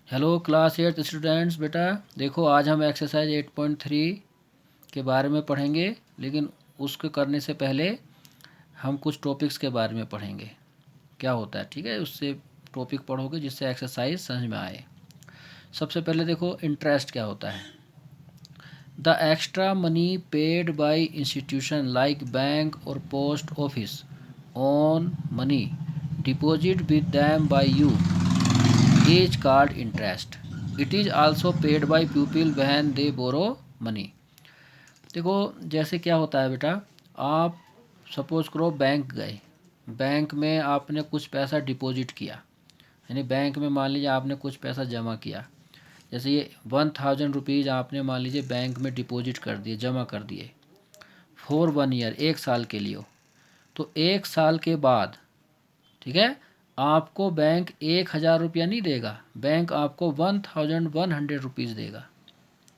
Hello class 8 students. बेटा देखो, आज हम एक्सरसाइज 8.3 के बारे में पढ़ेंगे, लेकिन उसको करने से पहले हम कुछ टॉपिक्स के बारे में पढ़ेंगे क्या होता है। ठीक है, उससे टॉपिक पढ़ोगे जिससे एक्सरसाइज समझ में आए। सबसे पहले देखो, इंटरेस्ट क्या होता है। The extra money paid by institution like bank और post office on money deposit with them by you is called interest. It is also paid by pupil when they borrow money. देखो, जैसे क्या होता है बेटा, आप सपोज करो bank गए, बैंक में आपने कुछ पैसा डिपॉजिट किया, यानी बैंक में मान लीजिए आपने कुछ पैसा जमा किया। जैसे ये 1000 रुपीज़ आपने मान लीजिए बैंक में डिपॉजिट कर दिए, जमा कर दिए फॉर 1 ईयर, 1 साल के लिए। तो 1 साल के बाद, ठीक है, आपको बैंक 1000 रुपया नहीं देगा, बैंक आपको 1100 रुपीज़ देगा।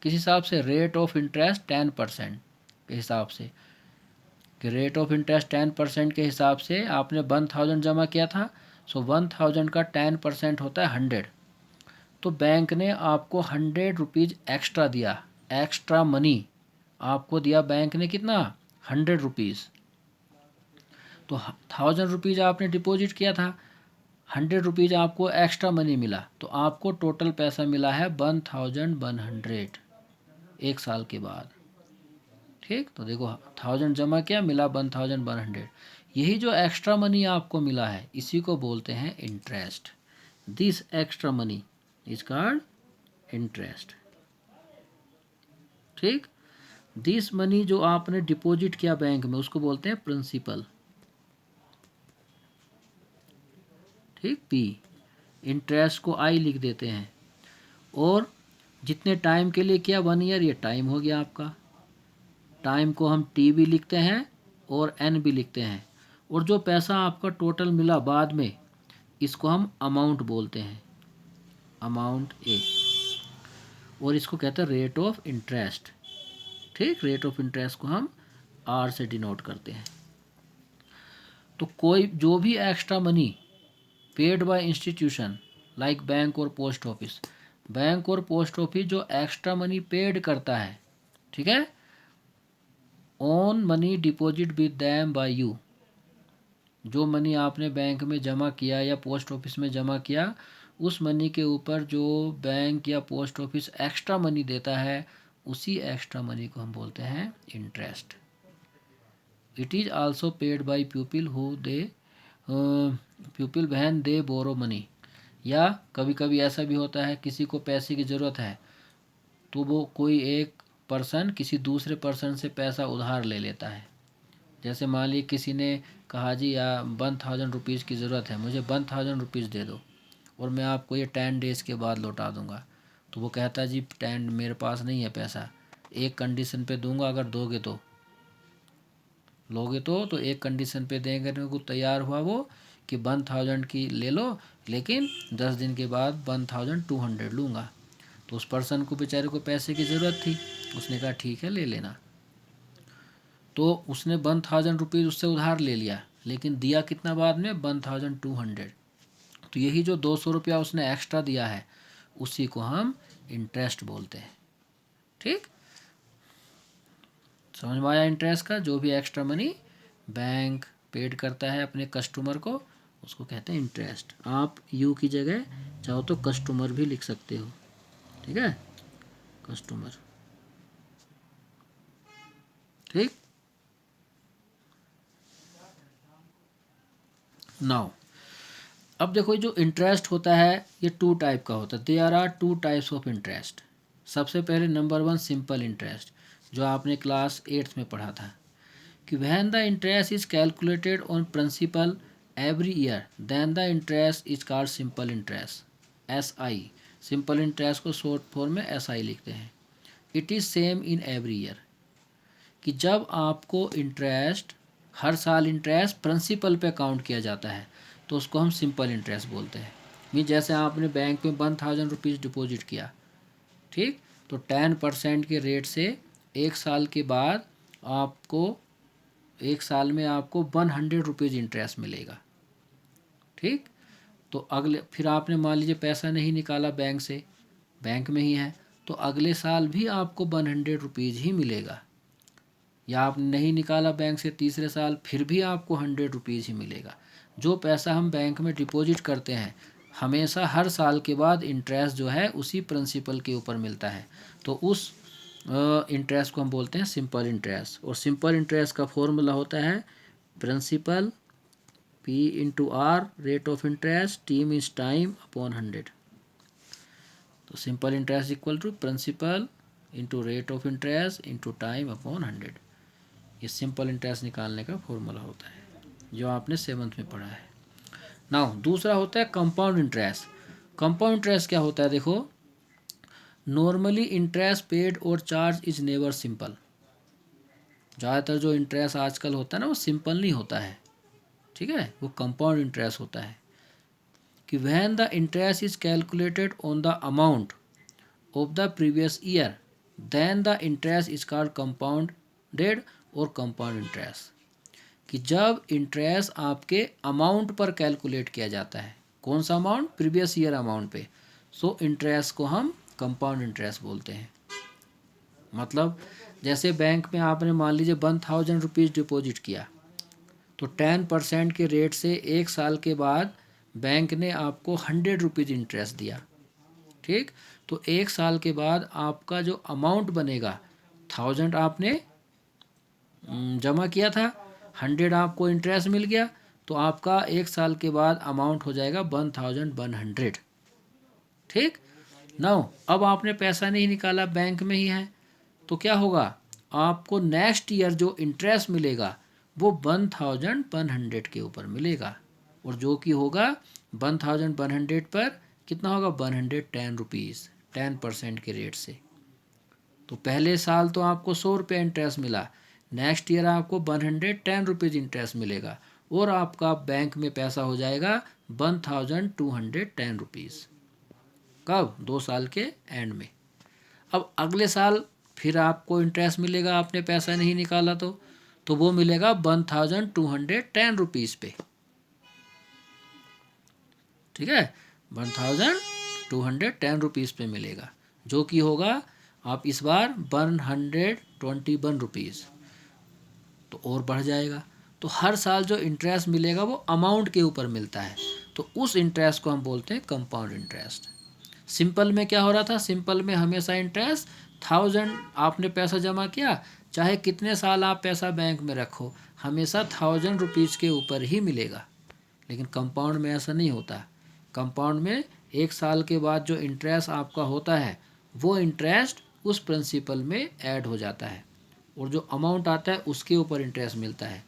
किस हिसाब से? रेट ऑफ इंटरेस्ट 10% के हिसाब से। कि रेट ऑफ इंटरेस्ट 10% के हिसाब से आपने 1000 जमा किया था, सो 1000 का 10% होता है 100। तो बैंक ने आपको 100 रुपीज़ एक्स्ट्रा दिया, एक्स्ट्रा मनी आपको दिया बैंक ने। कितना? 100 रुपीज़। तो 1000 रुपीज़ आपने डिपॉजिट किया था, 100 रुपीज़ आपको एक्स्ट्रा मनी मिला, तो आपको टोटल पैसा मिला है 1100 एक साल के बाद। ठीक, तो देखो 1000 जमा किया, मिला 1100। यही जो एक्स्ट्रा मनी आपको मिला है, इसी को बोलते हैं interest. This extra money is called interest. ठीक, दिस मनी जो आपने डिपॉजिट किया बैंक में, उसको बोलते हैं प्रिंसिपल। ठीक, पी। इंटरेस्ट को आई लिख देते हैं। और जितने टाइम के लिए किया, 1 ईयर, ये टाइम हो गया आपका। टाइम को हम टी भी लिखते हैं और एन भी लिखते हैं। और जो पैसा आपका टोटल मिला बाद में, इसको हम अमाउंट बोलते हैं, अमाउंट ए। और इसको कहते हैं रेट ऑफ इंटरेस्ट। ठीक, रेट ऑफ इंटरेस्ट को हम आर से डिनोट करते हैं। तो कोई जो भी extra money paid by institution like bank और पोस्ट ऑफिस, बैंक और पोस्ट ऑफिस जो एक्स्ट्रा मनी पेड करता है, ठीक है, on money deposit with them by you, जो मनी आपने बैंक में जमा किया या पोस्ट ऑफिस में जमा किया, उस मनी के ऊपर जो बैंक या पोस्ट ऑफिस एक्स्ट्रा मनी देता है, उसी एक्स्ट्रा मनी को हम बोलते हैं interest. It is also paid by people who they people when they borrow money. या कभी कभी ऐसा भी होता है, किसी को पैसे की ज़रूरत है, तो वो कोई एक पर्सन किसी दूसरे पर्सन से पैसा उधार ले लेता है। जैसे मान लीजिए किसी ने कहा, जी या 1000 रुपीज़ की ज़रूरत है, मुझे 1000 रुपीज़ दे दो और मैं आपको ये 10 डेज़ के बाद लौटा दूंगा। तो वो कहता है, जी 10 मेरे पास नहीं है पैसा, एक कंडीशन पे दूंगा, अगर दोगे तो, लोगे तो एक कंडीशन पे देंगे को तैयार हुआ वो, कि 1000 की ले लो, लेकिन 10 दिन के बाद 1200 लूँगा। तो उस पर्सन को, बेचारे को पैसे की ज़रूरत थी, उसने कहा ठीक है ले लेना। तो उसने 1000 रुपीज़ उससे उधार ले लिया, लेकिन दिया कितना बाद में? 1200। तो यही जो 200 रुपया उसने एक्स्ट्रा दिया है, उसी को हम इंटरेस्ट बोलते हैं। ठीक, समझ में आया? इंटरेस्ट का जो भी एक्स्ट्रा मनी बैंक पेड करता है अपने कस्टमर को, उसको कहते हैं इंटरेस्ट। आप यू की जगह चाहो तो कस्टमर भी लिख सकते हो। ठीक है, कस्टमर। ठीक, नाउ अब देखो, जो इंटरेस्ट होता है ये 2 टाइप का होता है। There are 2 types of interest. सबसे पहले नंबर 1 सिंपल इंटरेस्ट, जो आपने क्लास 8th में पढ़ा था, कि when the interest is calculated on principal every year then the interest is called simple interest, S I. Simple interest को शॉर्ट फॉर्म में एस आई लिखते हैं। It is same in every year, कि जब आपको इंटरेस्ट, हर साल interest principal पे count किया जाता है, तो उसको हम सिंपल इंटरेस्ट बोलते हैं। मीन जैसे आपने बैंक में 1000 रुपीज़ डिपॉजिट किया, ठीक, तो 10% के रेट से एक साल के बाद आपको, एक साल में आपको 100 रुपीज़ इंटरेस्ट मिलेगा। ठीक, तो अगले फिर आपने मान लीजिए पैसा नहीं निकाला बैंक से, बैंक में ही है, तो अगले साल भी आपको 100 रुपीज़ ही मिलेगा। या आपने नहीं निकाला बैंक से तीसरे साल, फिर भी आपको 100 रुपीज़ ही मिलेगा। जो पैसा हम बैंक में डिपॉजिट करते हैं हमेशा हर साल के बाद इंटरेस्ट जो है उसी प्रिंसिपल के ऊपर मिलता है। तो उस इंटरेस्ट को हम बोलते हैं सिंपल इंटरेस्ट। और सिंपल इंटरेस्ट का फॉर्मूला होता है principal P into R, rate of interest, T means time upon 100। तो simple interest equal to principal into rate of interest into time upon 100। ये सिंपल इंटरेस्ट निकालने का फॉर्मूला होता है जो आपने 7th में पढ़ा है। नाउ दूसरा होता है कंपाउंड इंटरेस्ट। कंपाउंड इंटरेस्ट क्या होता है, देखो, नॉर्मली इंटरेस्ट पेड और चार्ज इज नेवर सिंपल। ज़्यादातर जो इंटरेस्ट आजकल होता है ना वो सिंपल नहीं होता है, ठीक है, वो कंपाउंड इंटरेस्ट होता है। कि when the interest is calculated on the amount of the previous year then the interest is called compounded और कंपाउंड इंटरेस्ट। कि जब इंटरेस्ट आपके अमाउंट पर कैलकुलेट किया जाता है, कौन सा अमाउंट, प्रीवियस ईयर अमाउंट पे, सो इंटरेस्ट को हम कंपाउंड इंटरेस्ट बोलते हैं। मतलब जैसे बैंक में आपने मान लीजिए 1000 रुपीज़ डिपॉजिट किया, तो 10% के रेट से एक साल के बाद बैंक ने आपको 100 रुपीज़ इंटरेस्ट दिया, ठीक। तो एक साल के बाद आपका जो अमाउंट बनेगा, 1000 आपने जमा किया था, 100 आपको इंटरेस्ट मिल गया, तो आपका एक साल के बाद अमाउंट हो जाएगा 1100, ठीक। नाउ अब आपने पैसा नहीं निकाला, बैंक में ही है, तो क्या होगा, आपको नेक्स्ट ईयर जो इंटरेस्ट मिलेगा वो 1100 के ऊपर मिलेगा। और जो कि होगा 1100 पर कितना होगा, 110 रुपीज़, 10% के रेट से। तो पहले साल तो आपको 100 रुपये इंटरेस्ट मिला, नेक्स्ट ईयर आपको 110 रुपीज़ इंटरेस्ट मिलेगा और आपका बैंक में पैसा हो जाएगा 1210 रुपीज़। कब, 2 साल के एंड में। अब अगले साल फिर आपको इंटरेस्ट मिलेगा, आपने पैसा नहीं निकाला तो वो मिलेगा 1210 रुपीज़ पे, ठीक है, 1210 रुपीज़ पे मिलेगा, जो कि होगा आप इस बार 121 रुपीज़, तो और बढ़ जाएगा। तो हर साल जो इंटरेस्ट मिलेगा वो अमाउंट के ऊपर मिलता है, तो उस इंटरेस्ट को हम बोलते हैं कंपाउंड इंटरेस्ट। सिंपल में क्या हो रहा था, सिंपल में हमेशा इंटरेस्ट 1000 आपने पैसा जमा किया, चाहे कितने साल आप पैसा बैंक में रखो, हमेशा 1000 रुपीज़ के ऊपर ही मिलेगा। लेकिन कंपाउंड में ऐसा नहीं होता। कंपाउंड में एक साल के बाद जो इंटरेस्ट आपका होता है वो इंटरेस्ट उस प्रिंसिपल में ऐड हो जाता है और जो अमाउंट आता है उसके ऊपर इंटरेस्ट मिलता है।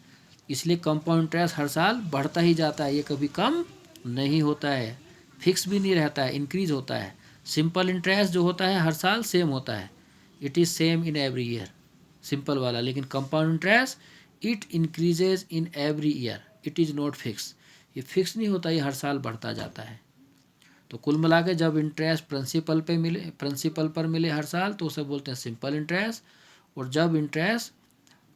इसलिए कंपाउंड इंटरेस्ट हर साल बढ़ता ही जाता है, ये कभी कम नहीं होता है, फिक्स भी नहीं रहता है, इंक्रीज होता है। सिंपल इंटरेस्ट जो होता है हर साल सेम होता है, it is same in every year, simple वाला। लेकिन compound interest it increases in every year, it is not fix, ये फिक्स नहीं होता, ये हर साल बढ़ता जाता है। तो कुल मिला के जब इंटरेस्ट प्रिंसिपल पर मिले हर साल तो उसे बोलते हैं सिंपल इंटरेस्ट, और जब इंटरेस्ट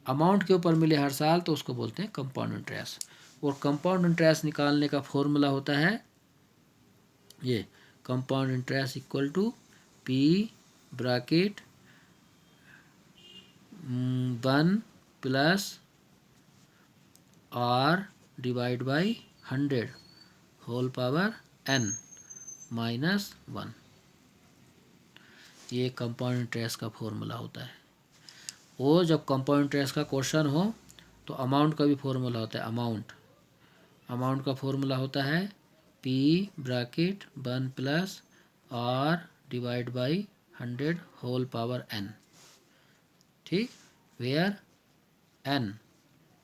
अमाउंट के ऊपर मिले हर साल तो उसको बोलते हैं कंपाउंड इंटरेस्ट। और कंपाउंड इंटरेस्ट निकालने का फॉर्मूला होता है ये, compound interest equal to P bracket 1 plus R divide by 100 whole power n minus 1। ये कंपाउंड इंटरेस्ट का फॉर्मूला होता है। और जब कंपाउंड इंटरेस्ट का क्वेश्चन हो तो अमाउंट का भी फॉर्मूला होता है, अमाउंट का फॉर्मूला होता है P bracket 1 plus R divide by 100 whole power n, ठीक, वेयर n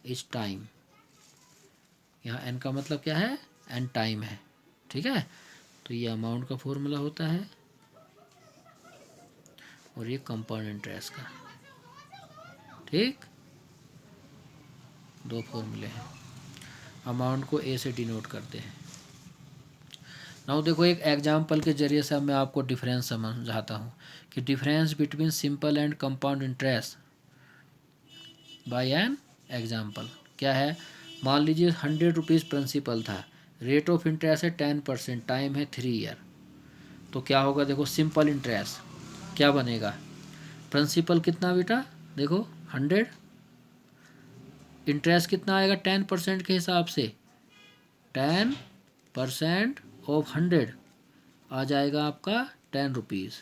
इज टाइम। यहाँ n का मतलब क्या है, n टाइम है, ठीक है। तो ये अमाउंट का फॉर्मूला होता है और ये कंपाउंड इंटरेस्ट का, ठीक, दो फॉर्मूले हैं। अमाउंट को ए से डिनोट करते हैं। नाउ देखो एक एग्जांपल के जरिए से मैं आपको डिफरेंस समझाता हूँ कि difference between simple and compound interest by an example क्या है। मान लीजिए 100 रुपीज़ प्रिंसिपल था, रेट ऑफ इंटरेस्ट है 10%, टाइम है 3 ईयर। तो क्या होगा देखो, सिंपल इंटरेस्ट क्या बनेगा, प्रिंसिपल कितना बेटा देखो 100, इंटरेस्ट कितना आएगा 10% के हिसाब से, 10% ऑफ 100 आ जाएगा आपका 10 रुपीज़।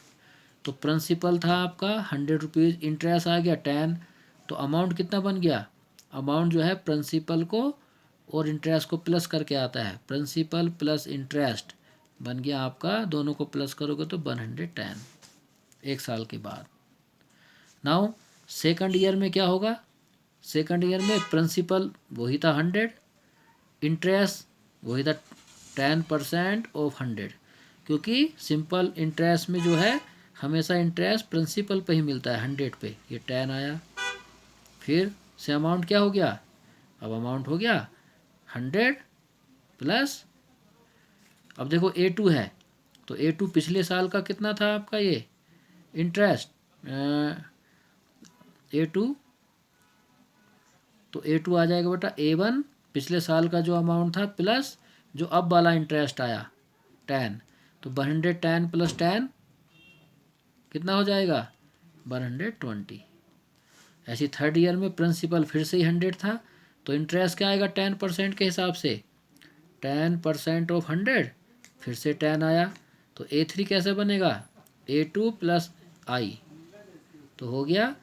तो प्रिंसिपल था आपका 100 रुपीज़, इंटरेस्ट आ गया 10, तो अमाउंट कितना बन गया, अमाउंट जो है प्रिंसिपल को और इंटरेस्ट को प्लस करके आता है, प्रिंसिपल प्लस इंटरेस्ट बन गया आपका, दोनों को प्लस करोगे तो 110 एक साल के बाद। नाउ सेकंड ईयर में क्या होगा, सेकंड ईयर में प्रिंसिपल वही था 100, इंटरेस्ट वही था 10% ऑफ 100, क्योंकि सिंपल इंटरेस्ट में जो है हमेशा इंटरेस्ट प्रिंसिपल पे ही मिलता है 100 पे, ये 10 आया। फिर से अमाउंट क्या हो गया, अब अमाउंट हो गया 100 प्लस, अब देखो A2 है, तो A2 पिछले साल का कितना था आपका ये इंटरेस्ट, A2, तो A2 आ जाएगा बेटा A1 पिछले साल का जो अमाउंट था प्लस जो अब वाला इंटरेस्ट आया 10, तो 110 प्लस 10 कितना हो जाएगा 120। ऐसी थर्ड ईयर में प्रिंसिपल फिर से ही 100 था, तो इंटरेस्ट क्या आएगा 10% के हिसाब से, 10% ऑफ 100 फिर से 10 आया, तो A3 कैसे बनेगा, A2 प्लस I, तो हो गया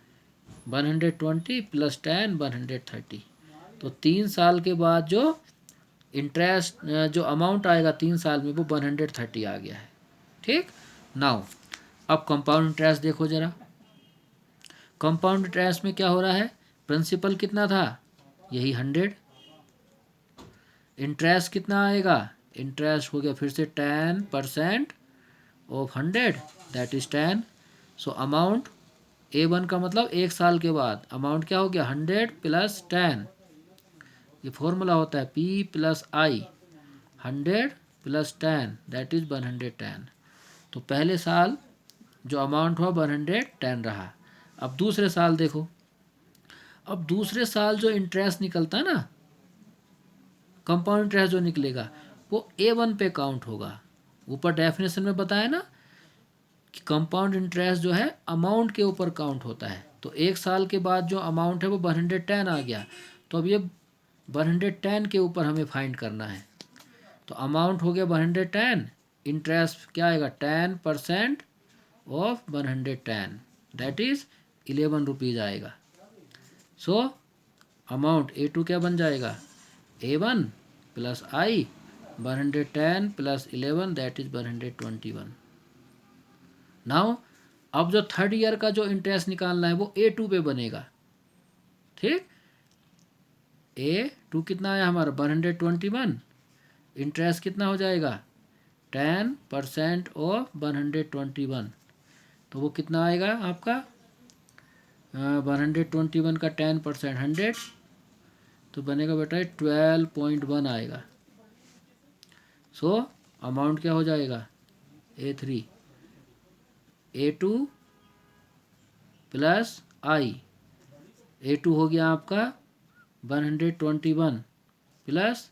120 प्लस 10 130। तो 3 साल के बाद जो इंटरेस्ट जो अमाउंट आएगा 3 साल में वो 130 आ गया है। ठीक, नाउ अब कंपाउंड इंटरेस्ट देखो जरा, कंपाउंड इंटरेस्ट में क्या हो रहा है, प्रिंसिपल कितना था यही 100, इंटरेस्ट कितना आएगा, इंटरेस्ट हो गया फिर से 10% of 100 that is 10, so amount A1 का मतलब एक साल के बाद अमाउंट क्या हो गया 100 प्लस 10, ये फॉर्मूला होता है P plus I, 100 plus 10 that is 110। तो पहले साल जो अमाउंट हुआ 110 रहा। अब दूसरे साल देखो, अब दूसरे साल जो इंटरेस्ट निकलता है ना, कंपाउंड इंटरेस्ट जो निकलेगा वो A1 पे काउंट होगा। ऊपर डेफिनेशन में बताया ना कि कंपाउंड इंटरेस्ट जो है अमाउंट के ऊपर काउंट होता है, तो एक साल के बाद जो अमाउंट है वो 110 आ गया, तो अब ये 110 के ऊपर हमें फाइंड करना है, तो अमाउंट हो गया 110, इंटरेस्ट क्या आएगा 10% ऑफ 110 दैट इज 11 रुपीज़ आएगा। सो अमाउंट A2 क्या बन जाएगा, A1 plus I, 110 plus 11 that is 121। Now अब जो थर्ड ईयर का जो इंटरेस्ट निकालना है वो A2 पे बनेगा। ठीक, A2 कितना आया हमारा 121, इंटरेस्ट कितना हो जाएगा 10% ऑफ 121, तो वो कितना आएगा आपका 121 का 10% 100, तो बनेगा बेटा 12.1 आएगा। सो अमाउंट क्या हो जाएगा A3, A2 plus I, A2 हो गया आपका 121 प्लस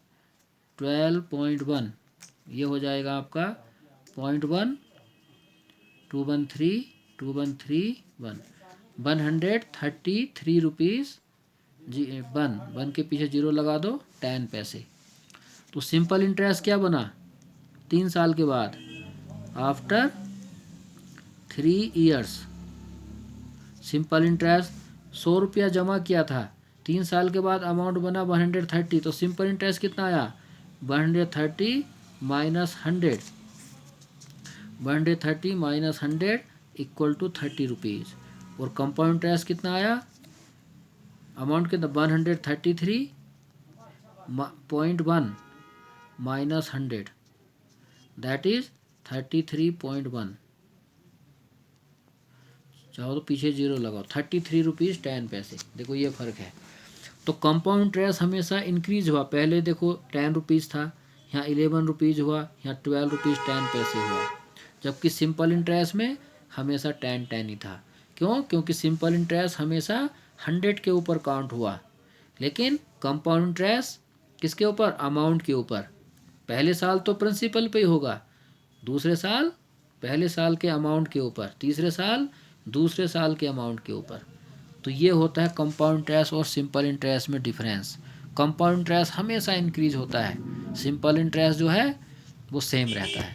12.1, ये हो जाएगा आपका 0.1 213 2131 133 रुपीज़ जी, 1 के पीछे जीरो लगा दो 10 पैसे। तो सिंपल इंटरेस्ट क्या बना 3 साल के बाद, आफ्टर 3 ईयर्स सिंपल इंटरेस्ट 100 रुपया जमा किया था, 3 साल के बाद अमाउंट बना 130, तो सिंपल इंटरेस्ट कितना आया 130 minus 100, 130 minus 100 equal to 30 rupees, और कंपाउंड इंटरेस्ट कितना आया अमाउंट कितना 133.1 माइनस 100 दैट इज 33.1, चाहो तो पीछे जीरो लगाओ, 33 रुपीज़ 10 पैसे। देखो ये फ़र्क है। तो कंपाउंड इंटरेस्ट हमेशा इंक्रीज हुआ, पहले देखो 10 रुपीज़ था, यहाँ 11 रुपीज़ हुआ, यहाँ 12 रुपीज़ 10 पैसे हुआ, जबकि सिंपल इंटरेस्ट में हमेशा 10 ही था। क्यों, क्योंकि सिंपल इंटरेस्ट हमेशा 100 के ऊपर काउंट हुआ, लेकिन कंपाउंड इंटरेस्ट किसके ऊपर, अमाउंट के ऊपर। पहले साल तो प्रिंसिपल पे ही होगा, दूसरे साल पहले साल के अमाउंट के ऊपर, तीसरे साल दूसरे साल के अमाउंट के ऊपर। तो ये होता है कंपाउंड इंटरेस्ट और सिंपल इंटरेस्ट में डिफरेंस। कंपाउंड इंटरेस्ट हमेशा इंक्रीज होता है, सिंपल इंटरेस्ट जो है वो सेम रहता है।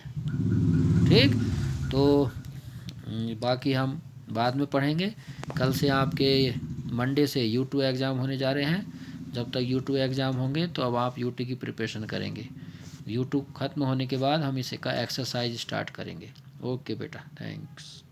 ठीक, तो बाकी हम बाद में पढ़ेंगे। कल से आपके मंडे से U2 एग्ज़ाम होने जा रहे हैं। जब तक U2 एग्ज़ाम होंगे तो अब आप UT की प्रिपरेशन करेंगे। U2 ख़त्म होने के बाद हम इसे का एक्सरसाइज स्टार्ट करेंगे। ओके बेटा, थैंक्स।